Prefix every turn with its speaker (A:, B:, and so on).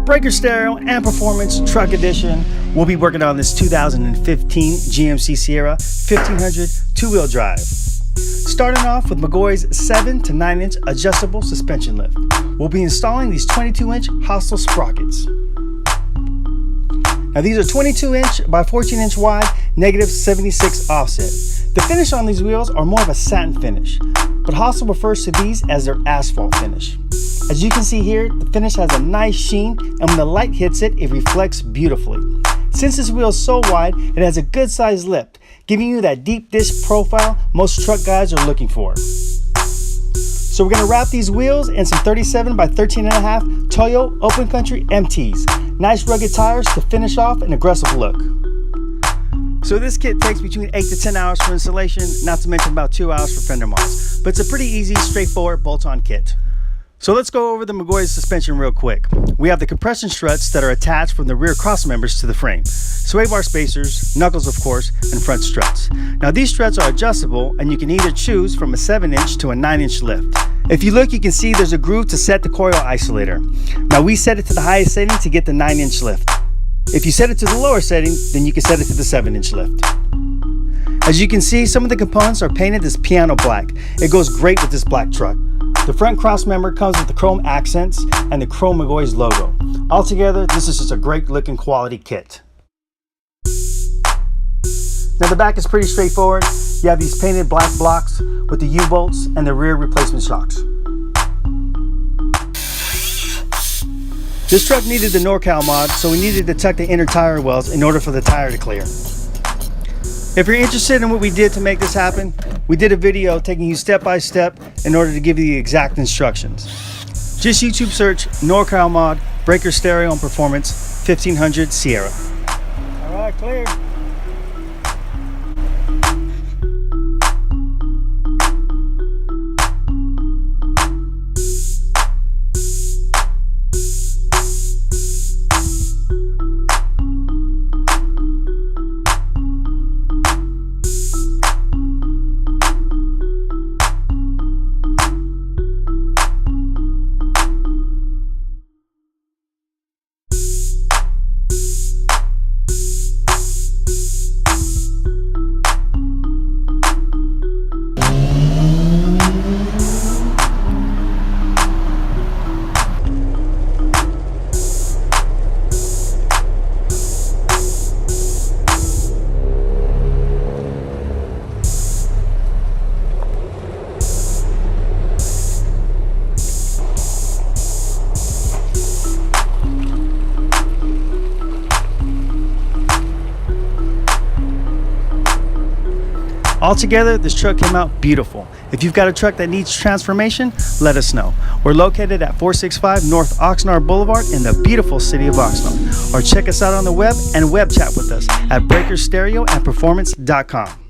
A: Breaker Stereo and Performance Truck Edition. We'll be working on this 2015 GMC Sierra 1500 two-wheel drive. Starting off with McGaughy's 7 to 9 inch adjustable suspension lift. We'll be installing these 22-inch hostile sprockets. Now these are 22-inch by 14-inch wide, negative 76 offset. The finish on these wheels are more of a satin finish, but Hostile refers to these as their asphalt finish. As you can see here, the finish has a nice sheen, and when the light hits it, it reflects beautifully. Since this wheel is so wide, it has a good sized lift, giving you that deep disc profile most truck guys are looking for. So we're going to wrap these wheels in some 37 by 13.5 Toyo Open Country MTs. Nice rugged tires to finish off an aggressive look. So this kit takes between 8 to 10 hours for installation, not to mention about 2 hours for fender mods. But it's a pretty easy, straightforward bolt-on kit. So let's go over the McGaughy's suspension real quick. We have the compression struts that are attached from the rear cross members to the frame, sway bar spacers, knuckles of course, and front struts. Now these struts are adjustable and you can either choose from a 7-inch to a 9-inch lift. If you look, you can see there's a groove to set the coil isolator. Now we set it to the highest setting to get the 9-inch lift. If you set it to the lower setting, then you can set it to the 7-inch lift. As you can see, some of the components are painted this piano black. It goes great with this black truck. The front cross member comes with the chrome accents and the chrome McGaughy's logo. Altogether, this is just a great looking quality kit. Now the back is pretty straightforward. You have these painted black blocks with the U-bolts and the rear replacement shocks. This truck needed the NorCal mod, so we needed to tuck the inner tire wells in order for the tire to clear. If you're interested in what we did to make this happen, we did a video taking you step by step in order to give you the exact instructions. Just YouTube search NorCal mod, Breaker Stereo and Performance 1500 Sierra. All right, clear. Altogether, this truck came out beautiful. If you've got a truck that needs transformation, let us know. We're located at 465 North Oxnard Boulevard in the beautiful city of Oxnard. Or check us out on the web and web chat with us at breakerstereoandperformance.com.